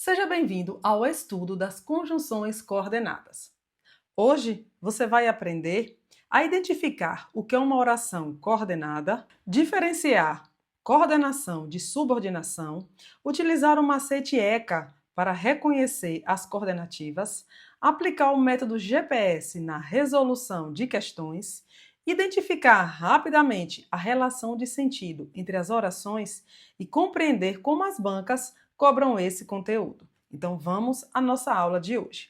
Seja bem-vindo ao estudo das conjunções coordenadas. Hoje você vai aprender a identificar o que é uma oração coordenada, diferenciar coordenação de subordinação, utilizar o macete ECA para reconhecer as coordenativas, aplicar o método GPS na resolução de questões, identificar rapidamente a relação de sentido entre as orações e compreender como as bancas cobram esse conteúdo. Então vamos à nossa aula de hoje.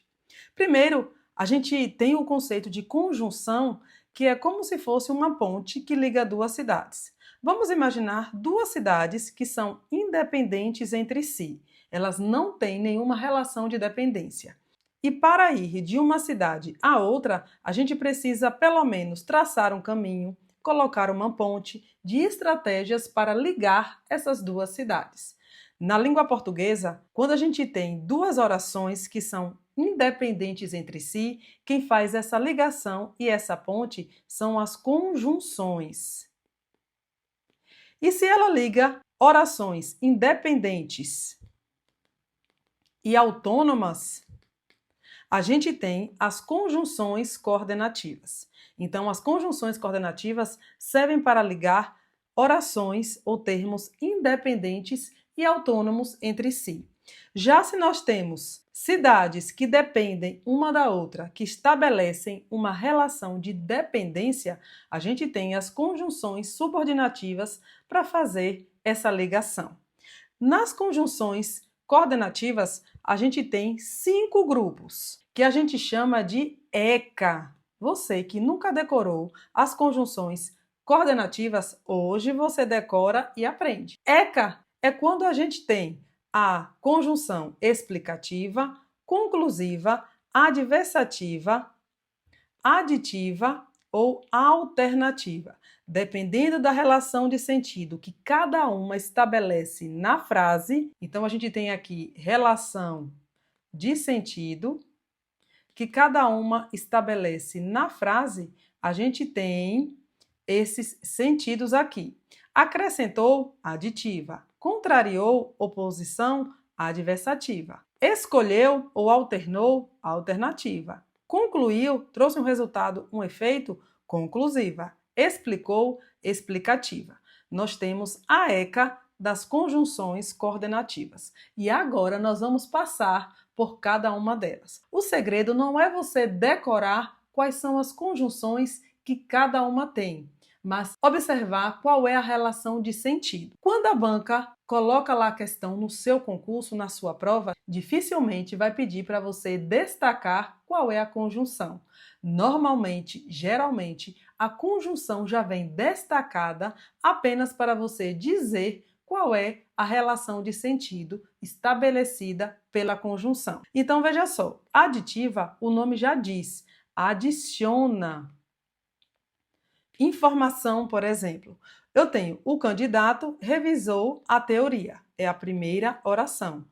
Primeiro, a gente tem o conceito de conjunção, que é como se fosse uma ponte que liga duas cidades. Vamos imaginar duas cidades que são independentes entre si. Elas não têm nenhuma relação de dependência. E para ir de uma cidade a outra, a gente precisa pelo menos traçar um caminho, colocar uma ponte de estratégias para ligar essas duas cidades. Na língua portuguesa, quando a gente tem duas orações que são independentes entre si, quem faz essa ligação e essa ponte são as conjunções. E se ela liga orações independentes e autônomas, a gente tem as conjunções coordenativas. Então, as conjunções coordenativas servem para ligar orações ou termos independentes e autônomos entre si. Já se nós temos cidades que dependem uma da outra, que estabelecem uma relação de dependência, a gente tem as conjunções subordinativas para fazer essa ligação. Nas conjunções coordenativas, a gente tem 5 grupos, que a gente chama de ECA. Você que nunca decorou as conjunções coordenativas, hoje você decora e aprende. ECA é quando a gente tem a conjunção explicativa, conclusiva, adversativa, aditiva ou alternativa, dependendo da relação de sentido que cada uma estabelece na frase. Então, a gente tem aqui relação de sentido que cada uma estabelece na frase, a gente tem esses sentidos aqui. Acrescentou, aditiva. Contrariou, oposição, adversativa. Escolheu ou alternou, alternativa. Concluiu, trouxe um resultado, um efeito, conclusiva. Explicou, explicativa. Nós temos a ECA das conjunções coordenativas. E agora nós vamos passar por cada uma delas. O segredo não é você decorar quais são as conjunções que cada uma tem, mas observar qual é a relação de sentido. Quando a banca coloca lá a questão no seu concurso, na sua prova, dificilmente vai pedir para você destacar qual é a conjunção. Normalmente, geralmente, a conjunção já vem destacada apenas para você dizer qual é a relação de sentido estabelecida pela conjunção. Então, veja só, aditiva, o nome já diz, adiciona informação, por exemplo. Eu tenho o candidato revisou a teoria, é a primeira oração.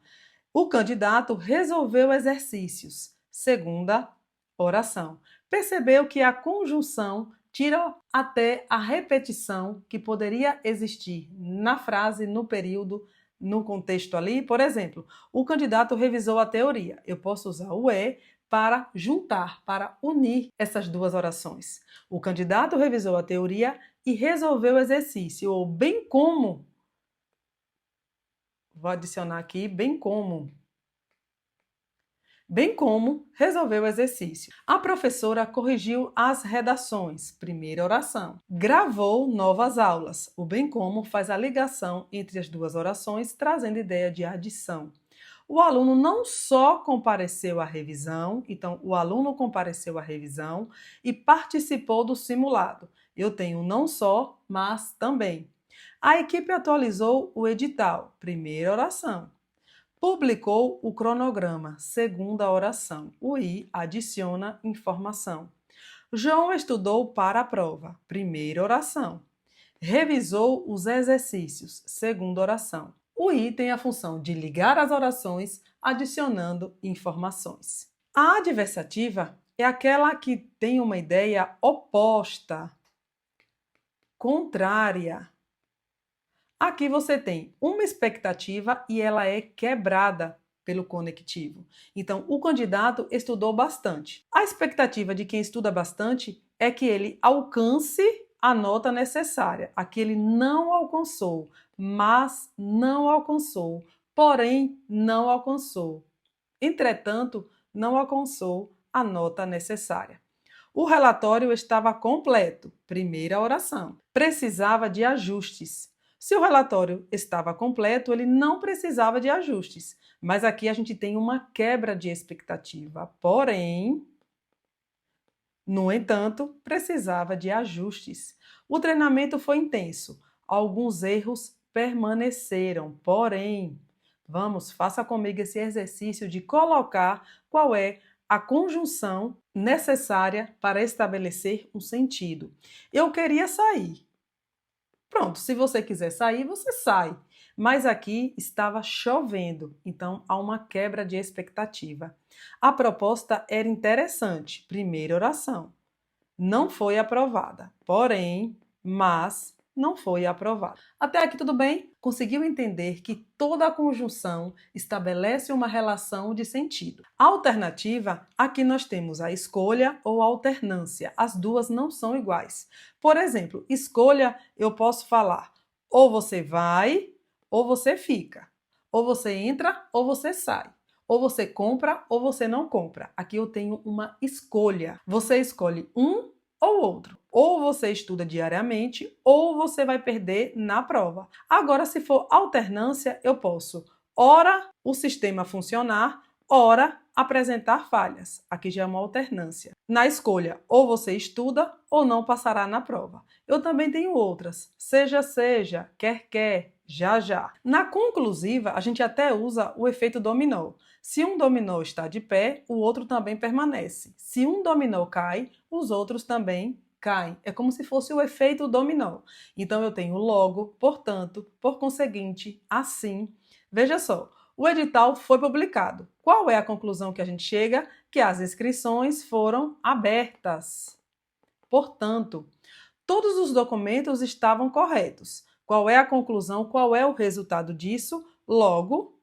O candidato resolveu exercícios, segunda oração. Percebeu que a conjunção tira até a repetição que poderia existir na frase, no período, no contexto ali. Por exemplo, o candidato revisou a teoria. Eu posso usar o para juntar, para unir essas duas orações. O candidato revisou a teoria e resolveu o exercício, ou bem como. Vou adicionar aqui, bem como resolveu o exercício. A professora corrigiu as redações, primeira oração. Gravou novas aulas. O bem como faz a ligação entre as duas orações, trazendo ideia de adição. O aluno não só compareceu à revisão, então o aluno compareceu à revisão e participou do simulado. Eu tenho não só, mas também. A equipe atualizou o edital, primeira oração. Publicou o cronograma, segunda oração. O I adiciona informação. João estudou para a prova, primeira oração. Revisou os exercícios, segunda oração. O I tem a função de ligar as orações, adicionando informações. A adversativa é aquela que tem uma ideia oposta, contrária. Aqui você tem uma expectativa e ela é quebrada. pelo conectivo. Então, o candidato estudou bastante. A expectativa de quem estuda bastante é que ele alcance a nota necessária. Aqui ele não alcançou, mas não alcançou, porém não alcançou. Entretanto, não alcançou a nota necessária. O relatório estava completo, primeira oração. Precisava de ajustes. Se o relatório estava completo, ele não precisava de ajustes. Mas aqui a gente tem uma quebra de expectativa. Porém, no entanto, precisava de ajustes. O treinamento foi intenso. Alguns erros permaneceram. Porém, vamos, faça comigo esse exercício de colocar qual é a conjunção necessária para estabelecer um sentido. Eu queria sair. Pronto, se você quiser sair, você sai. Mas aqui estava chovendo, então há uma quebra de expectativa. A proposta era interessante, primeira oração. Não foi aprovada, porém, mas não foi aprovada. Até aqui tudo bem? Conseguiu entender que toda a conjunção estabelece uma relação de sentido. A alternativa, aqui nós temos a escolha ou a alternância. As duas não são iguais. Por exemplo, escolha, eu posso falar ou você vai ou você fica. Ou você entra ou você sai. Ou você compra ou você não compra. Aqui eu tenho uma escolha. Você escolhe um ou outro. Ou você estuda diariamente ou você vai perder na prova. Agora, se for alternância, eu posso, ora, o sistema funcionar, ora, apresentar falhas. Aqui já é uma alternância. Na escolha, ou você estuda ou não passará na prova. Eu também tenho outras. Seja, seja, quer, quer, já, já. Na conclusiva, a gente até usa o efeito dominó. Se um dominó está de pé, o outro também permanece. Se um dominó cai, os outros também caem. É como se fosse o efeito dominó. Então eu tenho logo, portanto, por conseguinte, assim. Veja só, o edital foi publicado. Qual é a conclusão que a gente chega? Que as inscrições foram abertas. Portanto, todos os documentos estavam corretos. Qual é a conclusão? Qual é o resultado disso? Logo,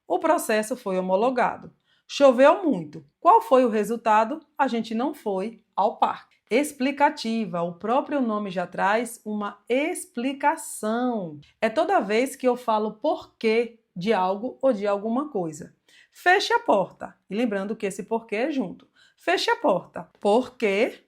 o processo foi homologado. Choveu muito. Qual foi o resultado? A gente não foi ao parque. Explicativa. O próprio nome já traz uma explicação. É toda vez que eu falo porquê de algo ou de alguma coisa. Feche a porta. E lembrando que esse porquê é junto. Feche a porta. Porque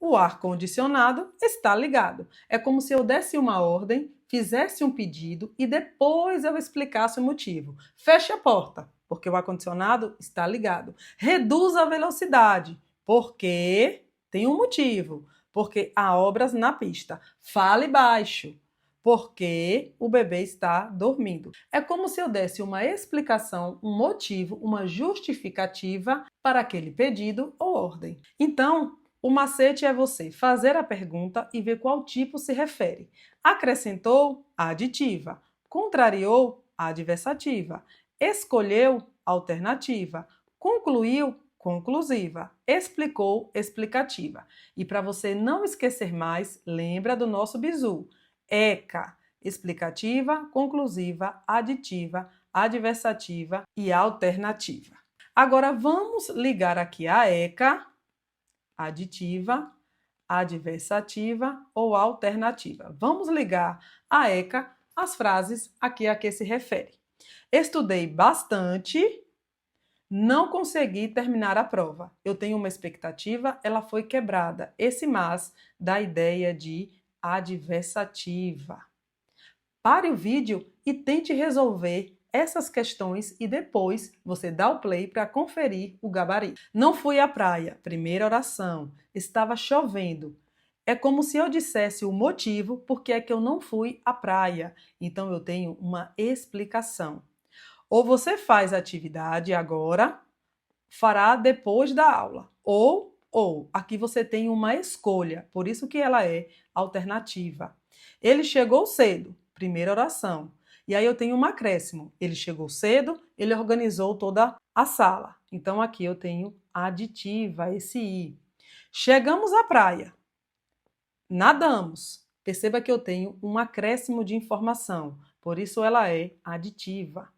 o ar-condicionado está ligado. É como se eu desse uma ordem, fizesse um pedido e depois eu explicasse o motivo. Feche a porta, porque o ar-condicionado está ligado. Reduza a velocidade, porque tem um motivo. Porque há obras na pista. Fale baixo, porque o bebê está dormindo. É como se eu desse uma explicação, um motivo, uma justificativa para aquele pedido ou ordem. Então, o macete é você fazer a pergunta e ver qual tipo se refere. Acrescentou? Aditiva. Contrariou? Adversativa. Escolheu? Alternativa. Concluiu? Conclusiva. Explicou? Explicativa. E para você não esquecer mais, lembra do nosso bizu. ECA. Explicativa, conclusiva, aditiva, adversativa e alternativa. Agora vamos ligar aqui a ECA, aditiva, adversativa ou alternativa. Vamos ligar a ECA às frases aqui a que se refere. Estudei bastante, não consegui terminar a prova. Eu tenho uma expectativa, ela foi quebrada. Esse mas dá a ideia de adversativa. Pare o vídeo e tente resolver essas questões e depois você dá o play para conferir o gabarito. Não fui à praia, primeira oração. Estava chovendo. É como se eu dissesse o motivo por que é que eu não fui à praia. Então eu tenho uma explicação. Ou você faz a atividade agora, fará depois da aula. Ou, aqui você tem uma escolha, por isso que ela é alternativa. Ele chegou cedo, primeira oração. E aí eu tenho um acréscimo. Ele chegou cedo, ele organizou toda a sala. Então aqui eu tenho aditiva, esse i. Chegamos à praia. Nadamos. Perceba que eu tenho um acréscimo de informação. Por isso ela é aditiva.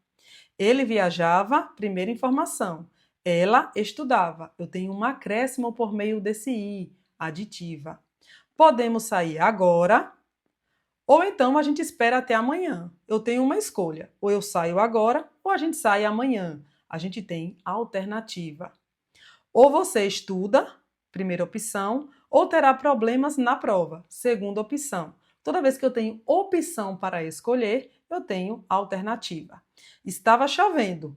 Ele viajava, primeira informação. Ela estudava. Eu tenho um acréscimo por meio desse i, aditiva. Podemos sair agora, ou então a gente espera até amanhã. Eu tenho uma escolha. Ou eu saio agora, ou a gente sai amanhã. A gente tem alternativa. Ou você estuda, primeira opção, ou terá problemas na prova, segunda opção. Toda vez que eu tenho opção para escolher, eu tenho alternativa. Estava chovendo.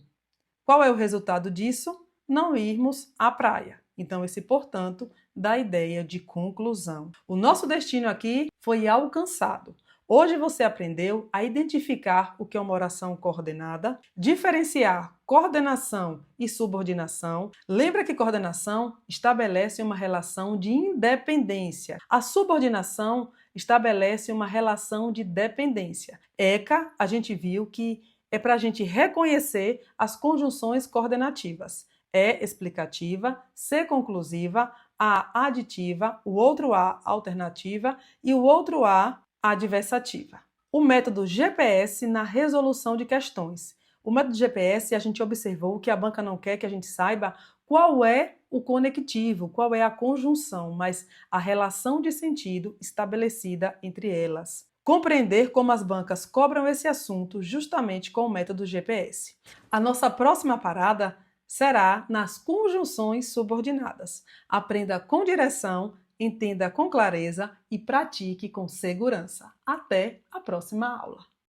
Qual é o resultado disso? Não irmos à praia. Então, esse, portanto, dá a ideia de conclusão. O nosso destino aqui foi alcançado. Hoje você aprendeu a identificar o que é uma oração coordenada, diferenciar coordenação e subordinação. Lembra que coordenação estabelece uma relação de independência. A subordinação estabelece uma relação de dependência. ECA, a gente viu que é para a gente reconhecer as conjunções coordenativas. E explicativa, C conclusiva, A aditiva, o outro A alternativa e o outro A adversativa. O método GPS na resolução de questões. O método GPS, a gente observou que a banca não quer que a gente saiba qual é o conectivo, qual é a conjunção, mas a relação de sentido estabelecida entre elas. Compreender como as bancas cobram esse assunto justamente com o método GPS. A nossa próxima parada será nas conjunções subordinadas. Aprenda com direção, entenda com clareza e pratique com segurança. Até a próxima aula!